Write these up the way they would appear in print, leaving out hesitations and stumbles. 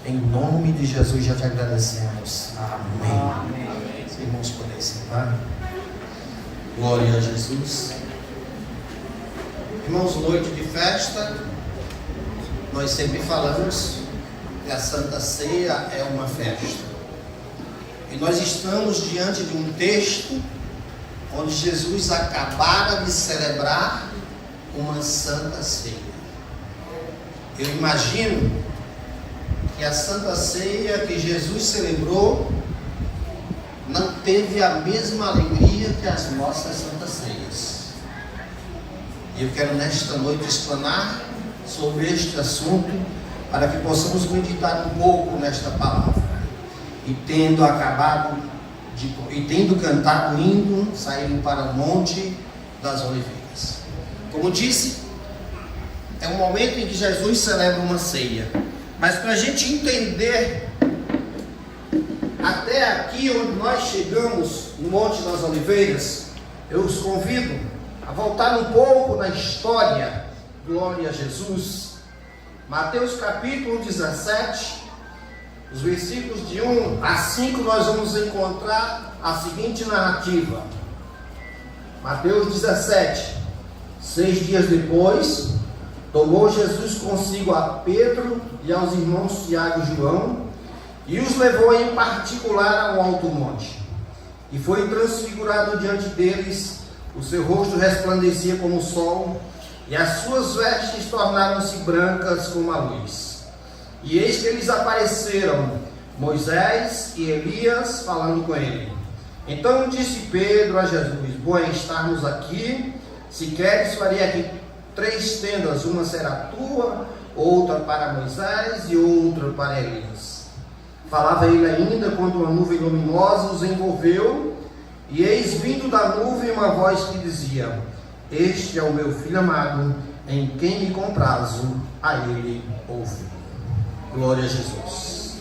Em nome de Jesus já te agradecemos. Amém. Os irmãos podem sentar. Glória a Jesus. Irmãos, noite de festa, nós sempre falamos que a Santa Ceia é uma festa. E nós estamos diante de um texto onde Jesus acabara de celebrar uma Santa Ceia. Eu imagino que a Santa Ceia que Jesus celebrou não teve a mesma alegria que as nossas Santas Ceias. E eu quero nesta noite explanar sobre este assunto para que possamos meditar um pouco nesta palavra. E tendo cantado o hino, saíram para o Monte das Oliveiras. Como disse, é um momento em que Jesus celebra uma ceia. Mas para a gente entender até aqui onde nós chegamos no Monte das Oliveiras, eu os convido a voltar um pouco na história. Glória a Jesus. Mateus capítulo 17, os versículos de 1 a 5, nós vamos encontrar a seguinte narrativa. Mateus 17. 6 dias depois, tomou Jesus consigo a Pedro e aos irmãos Tiago e João, e os levou em particular ao alto monte. E foi transfigurado diante deles, o seu rosto resplandecia como o sol, e as suas vestes tornaram-se brancas como a luz. E eis que lhes apareceram Moisés e Elias falando com ele. Então disse Pedro a Jesus: bom é estarmos aqui. Se queres, farei aqui 3 tendas, uma será tua, outra para Moisés e outra para Elias. Falava ele ainda quando uma nuvem luminosa os envolveu, e eis vindo da nuvem uma voz que dizia: este é o meu filho amado, em quem me comprazo, a ele ouvi. Glória a Jesus.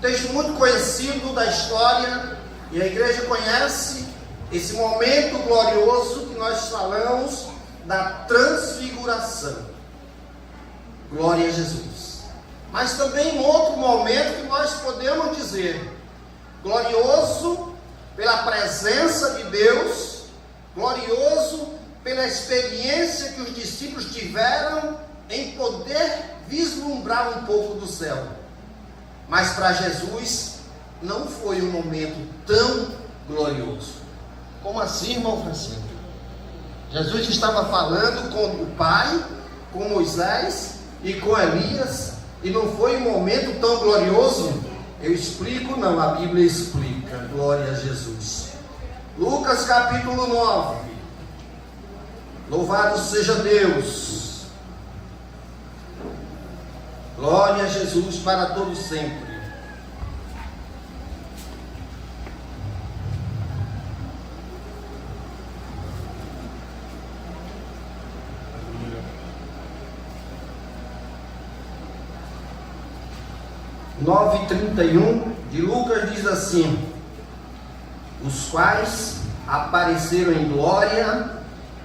Texto muito conhecido da história, e a igreja conhece esse momento glorioso que nós falamos da transfiguração. Glória a Jesus. Mas também um outro momento que nós podemos dizer glorioso pela presença de Deus, glorioso pela experiência que os discípulos tiveram em poder vislumbrar um pouco do céu. Mas para Jesus não foi um momento tão glorioso. Como assim, irmão Francisco? Jesus estava falando com o Pai, com Moisés e com Elias, e não foi um momento tão glorioso? Eu explico? Não, a Bíblia explica. Glória a Jesus. Lucas capítulo 9. Louvado seja Deus. Glória a Jesus para todo sempre. Nove 31 de Lucas diz assim: os quais apareceram em glória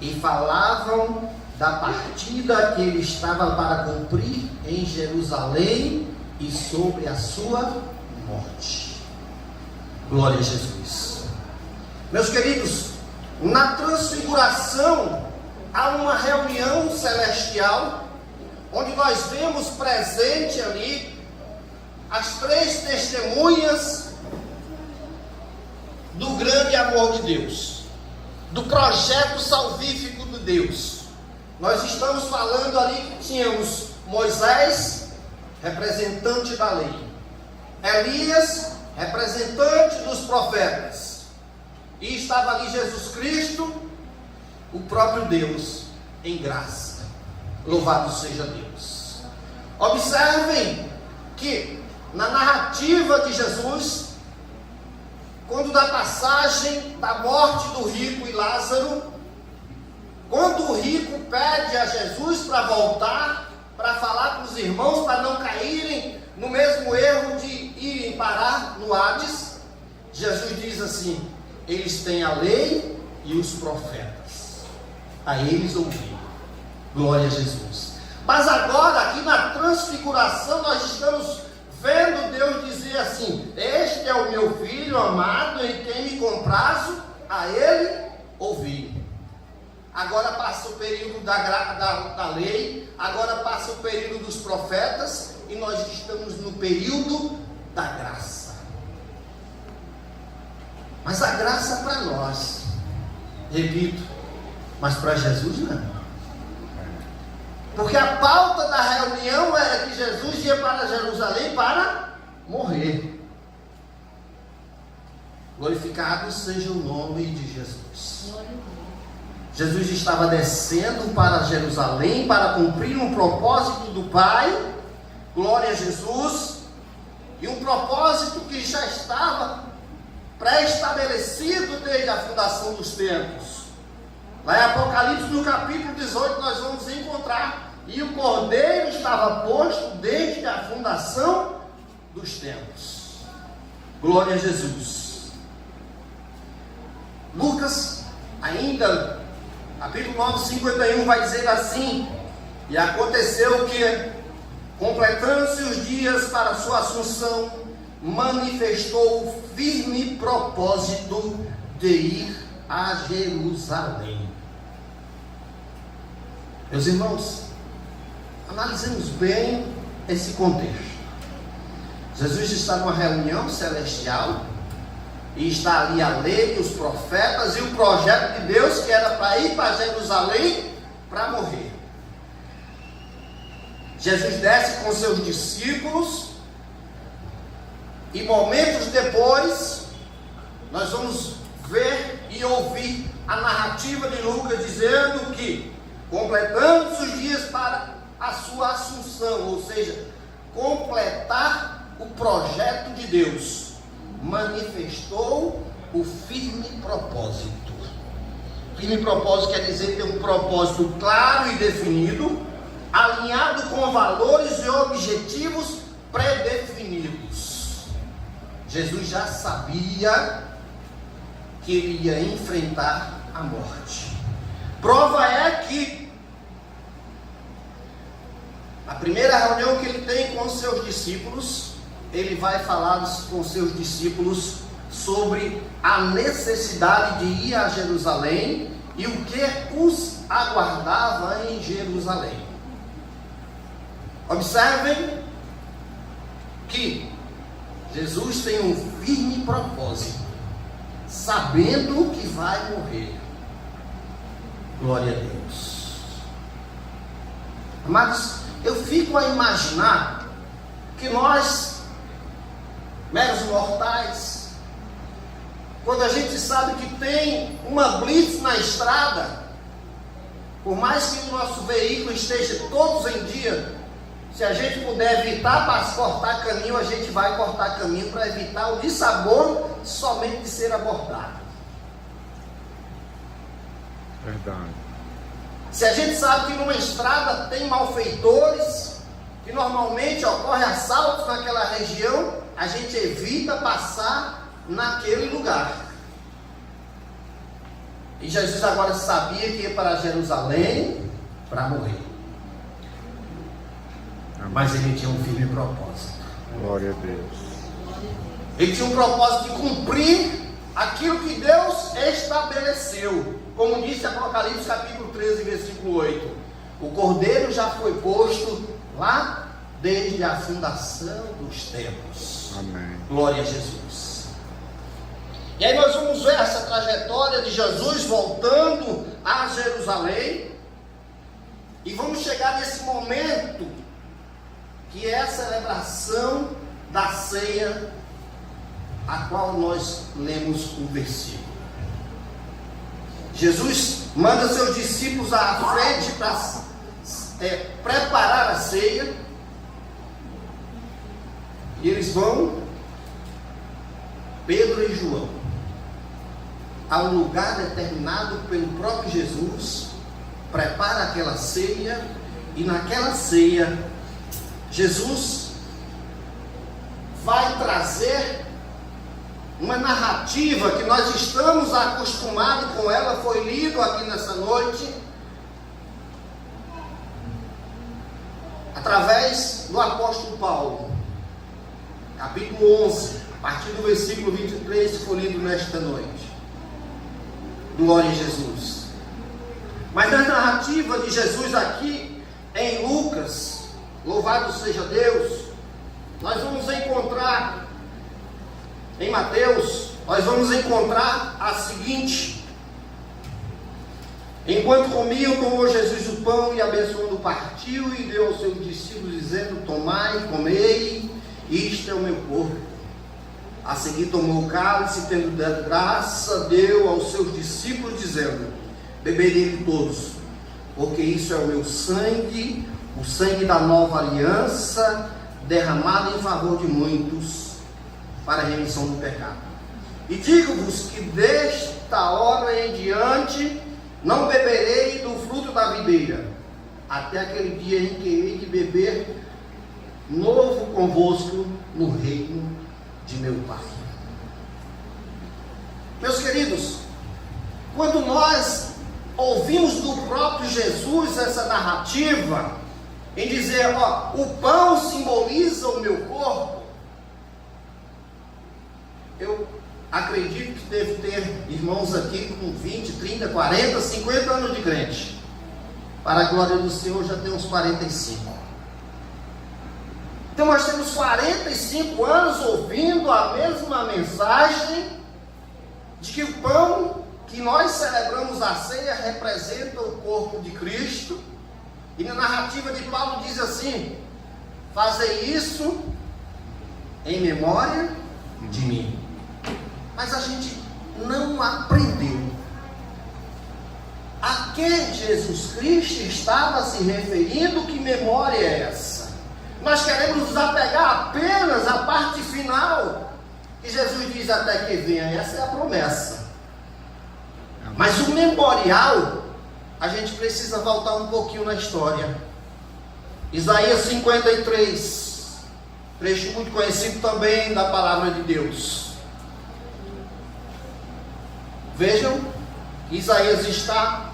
e falavam da partida que ele estava para cumprir em Jerusalém e sobre a sua morte. Glória a Jesus. Meus queridos, na transfiguração há uma reunião celestial, onde nós vemos presente ali as 3 testemunhas do grande amor de Deus, do projeto salvífico de Deus. Nós estamos falando ali que tínhamos Moisés, representante da lei, Elias, representante dos profetas, e estava ali Jesus Cristo, o próprio Deus, em graça. Louvado seja Deus. Observem que na narrativa de Jesus, quando da passagem da morte do rico e Lázaro, quando o rico pede a Jesus para voltar, para falar com os irmãos, para não caírem no mesmo erro de irem parar no Hades, Jesus diz assim: eles têm a lei e os profetas, a eles ouvir. Glória a Jesus. Mas agora, aqui na transfiguração, nós estamos vendo Filho amado em quem me comprazo, a ele ouvi. Agora passa o período da lei, agora passa o período dos profetas, e nós estamos no período da graça. Mas a graça para nós, repito, mas para Jesus não. Porque a pauta da reunião era que Jesus ia para Jerusalém para morrer. Glorificado seja o nome de Jesus. Jesus estava descendo para Jerusalém para cumprir um propósito do Pai. Glória a Jesus. E um propósito que já estava pré-estabelecido desde a fundação dos tempos. Lá em Apocalipse, no capítulo 18, nós vamos encontrar: e o Cordeiro estava posto desde a fundação dos tempos. Glória a Jesus. Lucas, ainda, capítulo 9, 51, vai dizer assim: e aconteceu que, completando-se os dias para sua assunção, manifestou o firme propósito de ir a Jerusalém. Meus irmãos, analisemos bem esse contexto. Jesus está numa reunião celestial, e está ali a lei, os profetas e o projeto de Deus, que era para ir para Jerusalém para morrer. Jesus desce com seus discípulos, e momentos depois nós vamos ver e ouvir a narrativa de Lucas dizendo que, completando os dias para a sua assunção, ou seja, completar o projeto de Deus, manifestou o firme propósito. Firme propósito quer dizer ter um propósito claro e definido, alinhado com valores e objetivos pré-definidos. Jesus já sabia que ele ia enfrentar a morte. Prova é que a primeira reunião que ele tem com os seus discípulos, ele vai falar com seus discípulos sobre a necessidade de ir a Jerusalém e o que os aguardava em Jerusalém. Observem que Jesus tem um firme propósito, sabendo que vai morrer. Glória a Deus. Amados, eu fico a imaginar que nós, meros mortais, quando a gente sabe que tem uma blitz na estrada, por mais que o nosso veículo esteja todos em dia, se a gente puder evitar para cortar caminho, a gente vai cortar caminho para evitar o dissabor somente de ser abordado. Verdade. Se a gente sabe que numa estrada tem malfeitores, que normalmente ocorre assaltos naquela região, a gente evita passar naquele lugar. E Jesus agora sabia que ia para Jerusalém para morrer. Mas ele tinha um firme propósito. Glória a Deus. Ele tinha um propósito de cumprir aquilo que Deus estabeleceu. Como disse Apocalipse capítulo 13, versículo 8. O Cordeiro já foi posto lá desde a fundação dos tempos. Amém. Glória a Jesus. E aí nós vamos ver essa trajetória de Jesus voltando a Jerusalém. E vamos chegar nesse momento que é a celebração da ceia, a qual nós lemos o versículo. Jesus manda seus discípulos à frente para preparar a ceia, e eles vão, Pedro e João, a um lugar determinado pelo próprio Jesus, prepara aquela ceia, e naquela ceia Jesus vai trazer uma narrativa que nós estamos acostumados com ela, foi lido aqui nessa noite, através do apóstolo Paulo, capítulo 11, a partir do versículo 23, que foi lido nesta noite. Glória a Jesus. Mas na narrativa de Jesus aqui em Lucas, louvado seja Deus, nós vamos encontrar em Mateus, nós vamos encontrar a seguinte: enquanto comiam, tomou Jesus o pão e abençoando partiu e deu aos seus discípulos, dizendo: tomai, comei, isto é o meu corpo. A seguir tomou o cálice, tendo dado graça, deu aos seus discípulos, dizendo: bebei dele todos, porque isso é o meu sangue, o sangue da nova aliança, derramado em favor de muitos, para a remissão do pecado. E digo-vos que desta hora em diante não beberei do fruto da videira, até aquele dia em que hei de beber novo convosco no reino de meu Pai. Meus queridos, quando nós ouvimos do próprio Jesus essa narrativa, em dizer, ó, o pão simboliza o meu corpo, eu acredito que deve ter irmãos aqui com 20, 30, 40, 50 anos de crente. Para a glória do Senhor, já tem uns 45. Então nós temos 45 anos ouvindo a mesma mensagem de que o pão que nós celebramos a ceia representa o corpo de Cristo. E na narrativa de Paulo diz assim: fazei isso em memória de mim. Mas a gente não aprendeu a que Jesus Cristo estava se referindo. Que memória é essa? Nós queremos nos apegar apenas à parte final, que Jesus diz: até que venha. Essa é a promessa. Mas o memorial, a gente precisa voltar um pouquinho na história. Isaías 53, trecho muito conhecido também da palavra de Deus. Vejam, Isaías está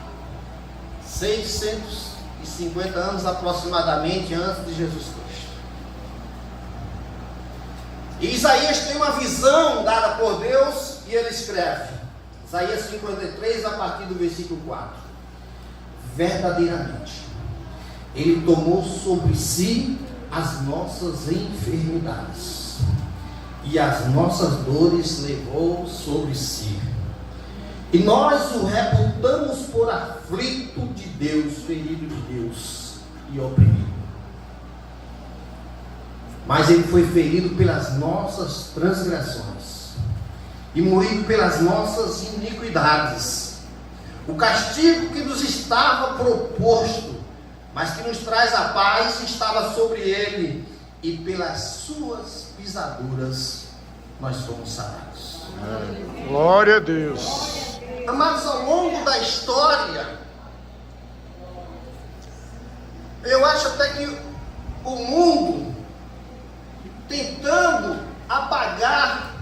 650 anos aproximadamente antes de Jesus Cristo. E Isaías tem uma visão dada por Deus e ele escreve, Isaías 53, a partir do versículo 4: verdadeiramente, ele tomou sobre si as nossas enfermidades, e as nossas dores levou sobre si. E nós o reputamos por aflito de Deus, ferido de Deus e oprimido. Mas ele foi ferido pelas nossas transgressões e moído pelas nossas iniquidades. O castigo que nos estava proposto, mas que nos traz a paz, estava sobre ele, e pelas suas pisaduras nós fomos sarados. Glória a Deus. Amados, ao longo da história, eu acho até que o mundo, tentando apagar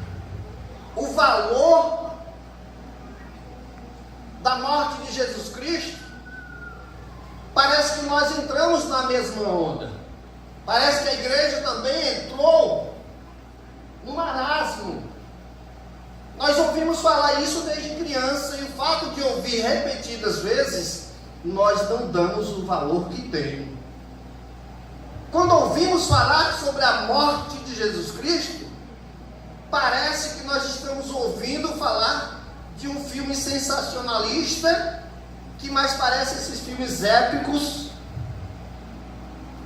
o valor da morte de Jesus Cristo, parece que nós entramos na mesma onda. Parece que a igreja também entrou no marasmo. Nós ouvimos falar isso desde criança, e o fato de ouvir repetidas vezes, nós não damos o valor que tem. Quando ouvimos falar sobre a morte de Jesus Cristo, parece que nós estamos ouvindo falar de um filme sensacionalista, que mais parece esses filmes épicos,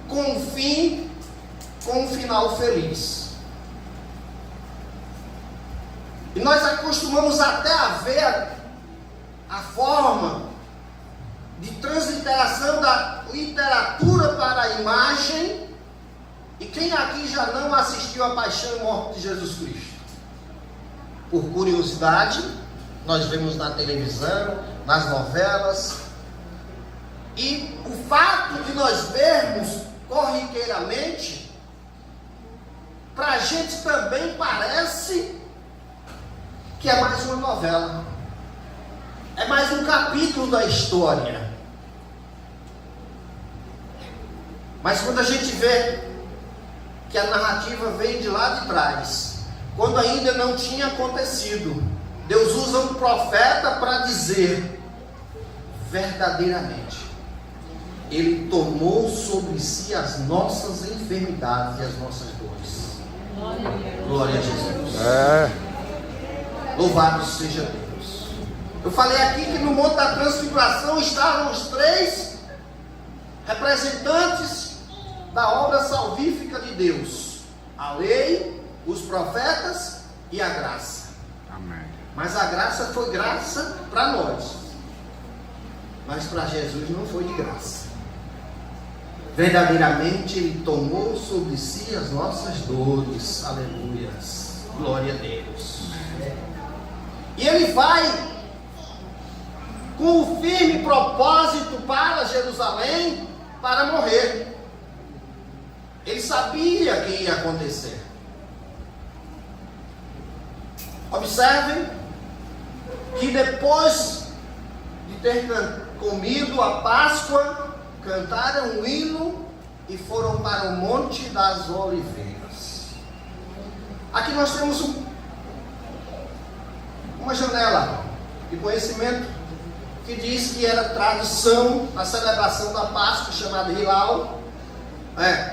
com um final feliz. E nós acostumamos até a ver a forma de transliteração da literatura para a imagem. E quem aqui já não assistiu a Paixão e Morte de Jesus Cristo? Por curiosidade, nós vemos na televisão, nas novelas. E o fato de nós vermos corriqueiramente, para a gente também parece que é mais uma novela, é mais um capítulo da história. Mas quando a gente vê que a narrativa vem de lá de trás, quando ainda não tinha acontecido, Deus usa um profeta para dizer: verdadeiramente, Ele tomou sobre si as nossas enfermidades e as nossas dores. Glória a Jesus. Louvado seja Deus. Eu falei aqui que no Monte da Transfiguração estavam os 3 representantes da obra salvífica de Deus: a lei, os profetas e a graça. Amém. Mas a graça foi graça para nós, mas para Jesus não foi de graça. Verdadeiramente Ele tomou sobre si as nossas dores. Aleluias. Glória a Deus. E Ele vai com o firme propósito para Jerusalém para morrer. Ele sabia que ia acontecer. Observem que depois de ter comido a Páscoa, cantaram um hino e foram para o Monte das Oliveiras. Aqui nós temos uma janela de conhecimento que diz que era tradição na celebração da Páscoa, chamada Hilal.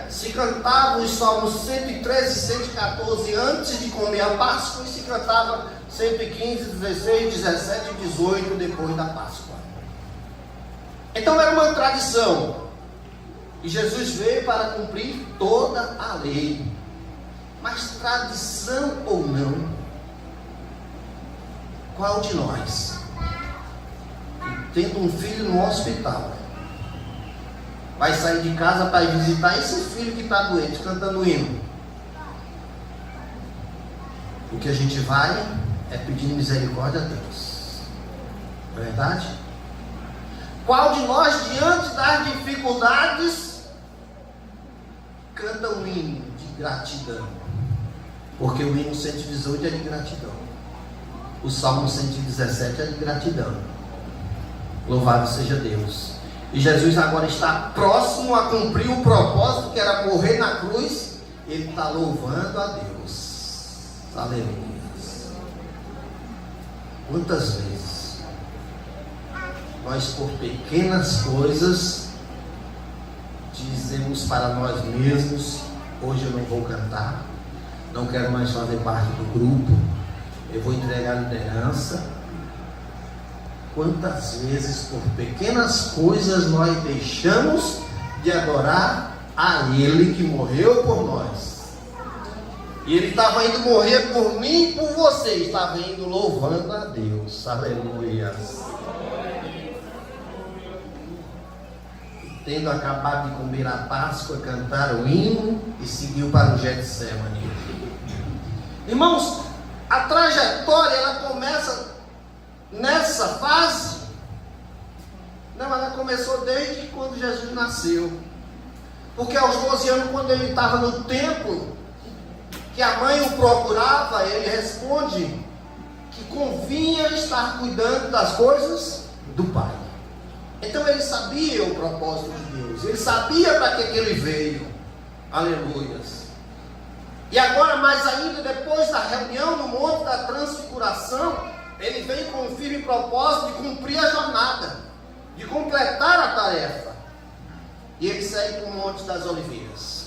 Se cantava os salmos 113 e 114 antes de comer a Páscoa, e se cantava 115, 16, 17 e 18 depois da Páscoa. Então era uma tradição, e Jesus veio para cumprir toda a lei. Mas tradição ou não, qual de nós, tendo um filho no hospital, vai sair de casa para visitar esse filho que está doente, cantando hino? O que a gente vai é pedir misericórdia a Deus. Não é verdade? Qual de nós, diante das dificuldades, canta um hino de gratidão? Porque o hino 118 é de gratidão, o Salmo 117 é de gratidão. Louvado seja Deus. E Jesus agora está próximo a cumprir o propósito, que era morrer na cruz. Ele está louvando a Deus. Aleluia. Quantas vezes nós, por pequenas coisas, dizemos para nós mesmos: hoje eu não vou cantar, não quero mais fazer parte do grupo, eu vou entregar a liderança. Quantas vezes, por pequenas coisas, nós deixamos de adorar a Ele que morreu por nós? E Ele estava indo morrer por mim e por você, estava indo louvando a Deus. Aleluia. Tendo acabado de comer a Páscoa, cantaram o hino e seguiu para o Getsemane. Irmãos, a trajetória ela começa nessa fase. Não, ela começou desde quando Jesus nasceu. Porque aos 12 anos, quando ele estava no templo, que a mãe o procurava, ele responde que convinha estar cuidando das coisas do Pai. Então ele sabia o propósito de Deus, ele sabia para que ele veio. Aleluias. E agora, mais ainda, depois da reunião no Monte da Transfiguração, ele vem com o firme propósito de cumprir a jornada, de completar a tarefa. E ele segue para o Monte das Oliveiras.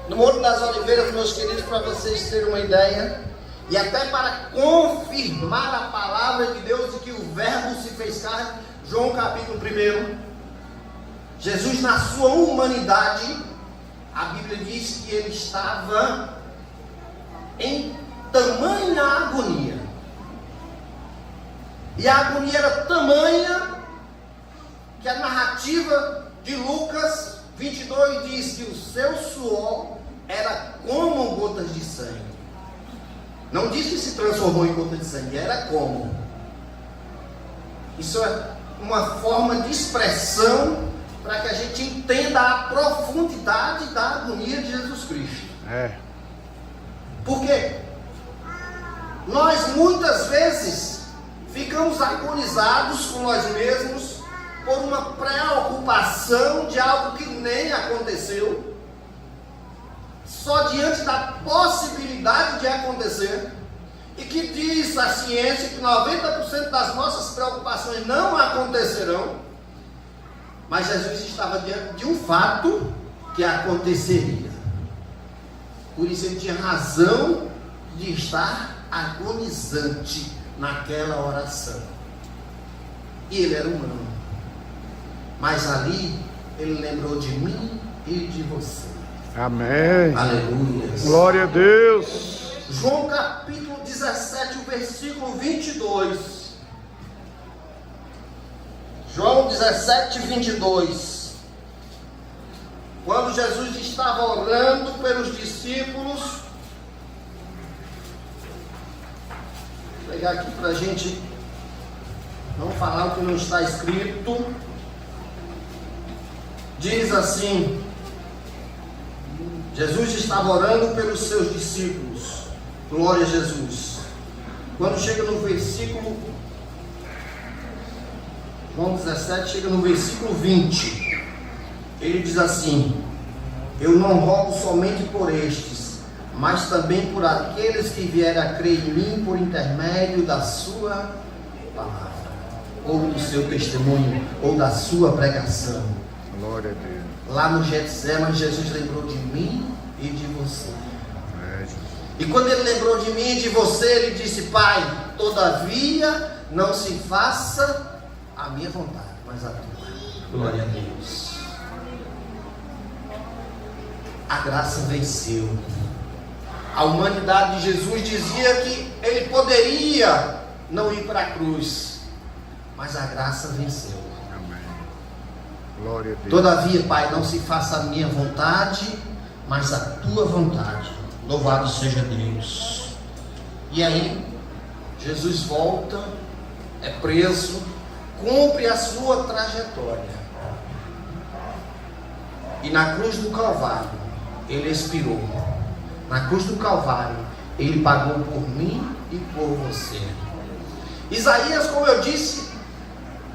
No Monte das Oliveiras, meus queridos, para vocês terem uma ideia, e até para confirmar a palavra de Deus de que o Verbo se fez carne, João capítulo 1, Jesus, na sua humanidade, a Bíblia diz que ele estava em tamanha agonia. E a agonia era tamanha que a narrativa de Lucas 22 diz que o seu suor era como gotas de sangue. Não diz que se transformou em gota de sangue, era como. Isso é uma forma de expressão para que a gente entenda a profundidade da agonia de Jesus Cristo. Porque nós muitas vezes ficamos agonizados com nós mesmos por uma preocupação de algo que nem aconteceu, só diante da possibilidade de acontecer, e que diz a ciência que 90% das nossas preocupações não acontecerão, mas Jesus estava diante de um fato que aconteceria. Por isso ele tinha razão de estar agonizante naquela oração. E ele era humano, mas ali ele lembrou de mim e de você. Amém. Aleluia. Glória a Deus. João capítulo 17, o versículo 22. João 17, 22. Quando Jesus estava orando pelos discípulos, vou pegar aqui para a gente não falar o que não está escrito. Diz assim: Jesus estava orando pelos seus discípulos. Glória a Jesus. Quando chega no versículo, João 17, chega no versículo 20, ele diz assim: eu não rogo somente por estes, mas também por aqueles que vierem a crer em mim por intermédio da sua palavra, ou do seu testemunho, ou da sua pregação. Glória a Deus. Lá no Getsemane, Jesus lembrou de mim e de você. E quando ele lembrou de mim e de você, ele disse: Pai, todavia não se faça a minha vontade, mas a tua. Glória a Deus. A graça venceu. A humanidade de Jesus dizia que ele poderia não ir para a cruz, mas a graça venceu. Amém. Glória a Deus. Todavia, Pai, não se faça a minha vontade, mas a tua vontade. Louvado seja Deus. E aí, Jesus volta, é preso, cumpre a sua trajetória. E na cruz do Calvário, ele expirou. Na cruz do Calvário, ele pagou por mim e por você. Isaías, como eu disse,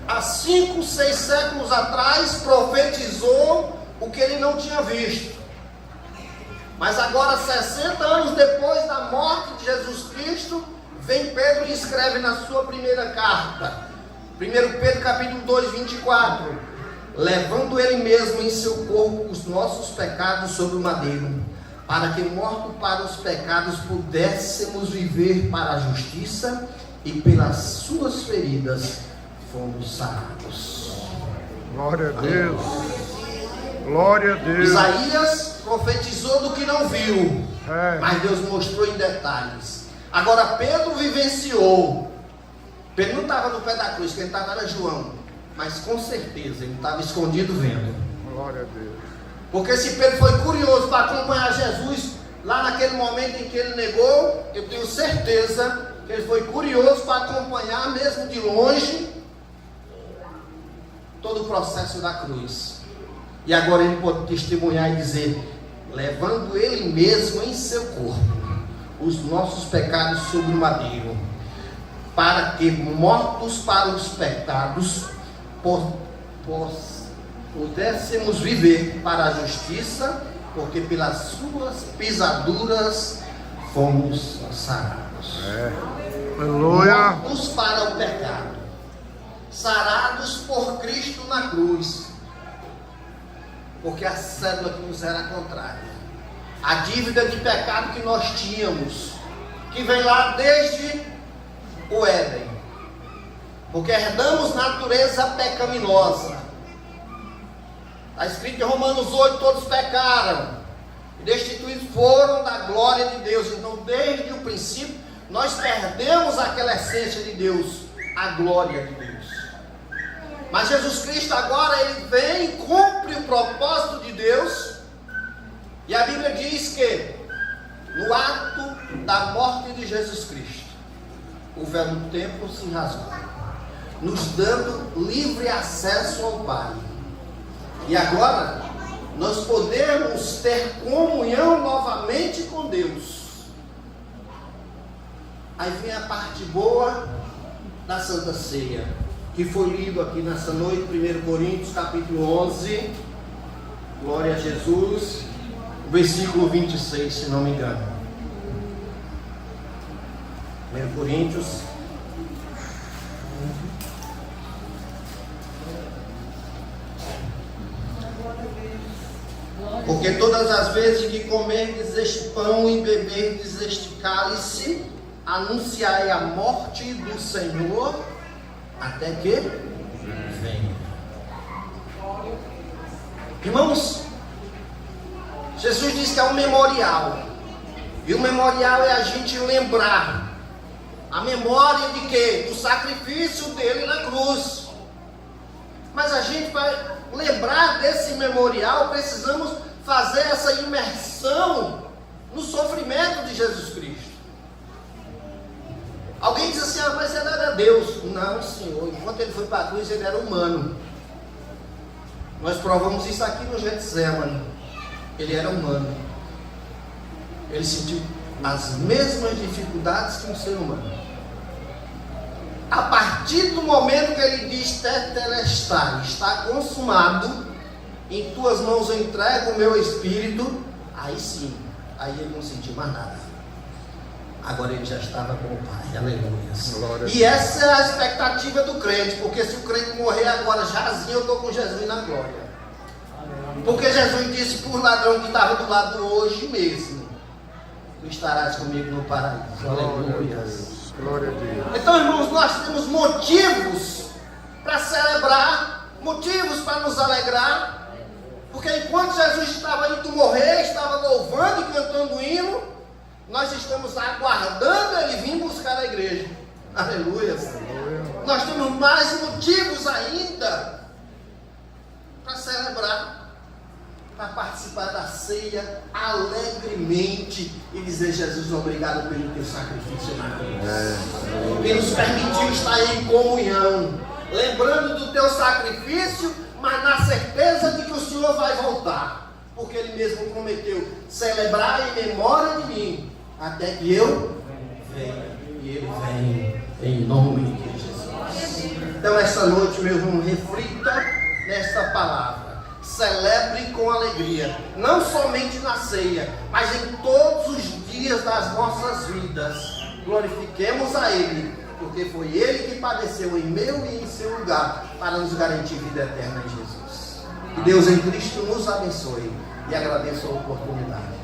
há 5, 6 séculos atrás, profetizou o que ele não tinha visto. Mas agora, 60 anos depois da morte de Jesus Cristo, vem Pedro e escreve na sua primeira carta, 1 Pedro capítulo 2, 24: levando ele mesmo em seu corpo os nossos pecados sobre o madeiro, para que, morto para os pecados, pudéssemos viver para a justiça, e pelas suas feridas fomos sarados. Glória a Deus. Glória a Deus. Isaías profetizou do que não viu, mas Deus mostrou em detalhes. Agora Pedro vivenciou. Pedro não estava no pé da cruz, quem estava era João, mas com certeza ele estava escondido vendo. Glória a Deus. Porque se Pedro foi curioso para acompanhar Jesus lá naquele momento em que ele negou, eu tenho certeza que ele foi curioso para acompanhar, mesmo de longe, todo o processo da cruz. E agora ele pode testemunhar e dizer: levando ele mesmo em seu corpo os nossos pecados sobre o madeiro, para que, mortos para os pecados, pudéssemos viver para a justiça, porque pelas suas pisaduras fomos sarados. Aleluia. Mortos para o pecado, sarados por Cristo na cruz, porque a cédula que nos era contrária, a dívida de pecado que nós tínhamos, que vem lá desde o Éden, porque herdamos natureza pecaminosa. Está escrito em Romanos 8: todos pecaram e destituídos foram da glória de Deus. Então, desde o princípio, nós perdemos aquela essência de Deus, a glória de Deus. Mas Jesus Cristo agora, ele vem, cumpre o propósito de Deus. E a Bíblia diz que no ato da morte de Jesus Cristo, o véu do templo se rasgou, nos dando livre acesso ao Pai. E agora nós podemos ter comunhão novamente com Deus. Aí vem a parte boa da Santa Ceia, que foi lido aqui nessa noite, 1 Coríntios capítulo 11, glória a Jesus. versículo 26, se não me engano. 1 Coríntios. Porque todas as vezes que comerdes este pão e beberdes este cálice, anunciai a morte do Senhor até que venha. Irmãos, Jesus disse que é um memorial. E o memorial é a gente lembrar a memória de quê? Do sacrifício dele na cruz. Mas a gente vai lembrar desse memorial, precisamos fazer essa imersão no sofrimento de Jesus Cristo. Alguém diz assim, mas ele era Deus. Não, Senhor, enquanto ele foi para a cruz, ele era humano. Nós provamos isso aqui no Getsemane. Ele era humano. Ele sentiu as mesmas dificuldades que um ser humano. A partir do momento que ele diz tetelestai, está consumado, em tuas mãos eu entrego o meu espírito, aí sim, aí ele não sentiu mais nada. Agora ele já estava com o Pai, aleluia. E essa é a expectativa do crente, porque se o crente morrer agora jazinho, eu estou com Jesus na glória. Porque Jesus disse para o ladrão que estava do lado hoje mesmo: tu estarás comigo no paraíso. Aleluia. Glória a Deus. Então, irmãos, nós temos motivos para celebrar, motivos para nos alegrar, porque enquanto Jesus estava indo morrer, estava louvando e cantando hino, nós estamos aguardando ele vir buscar a igreja. Aleluia. Nós temos mais motivos ainda para celebrar, para participar da ceia alegremente e dizer: Jesus, obrigado pelo teu sacrifício na cruz, que nos permitiu estar em comunhão, lembrando do teu sacrifício, mas na certeza de que o Senhor vai voltar, porque ele mesmo prometeu celebrar em memória de mim até que eu venha. E ele vem em nome de Jesus. Então esta noite, meu irmão, reflita nesta palavra. Celebre com alegria, não somente na ceia, mas em todos os dias das nossas vidas. Glorifiquemos a Ele, porque foi Ele que padeceu em meu e em seu lugar, para nos garantir vida eterna em Jesus. Que Deus em Cristo nos abençoe, e agradeço a oportunidade.